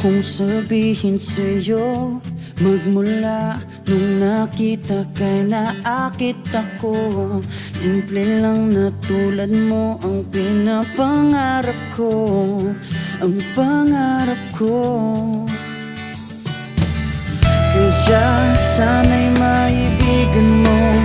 kong sabihin sa'yo. Magmula nung nakita kay naakit ako. Simple lang na tulad mo ang pinapangarap ko. Ang pangarap ko. Kaya sana'y maibigan mo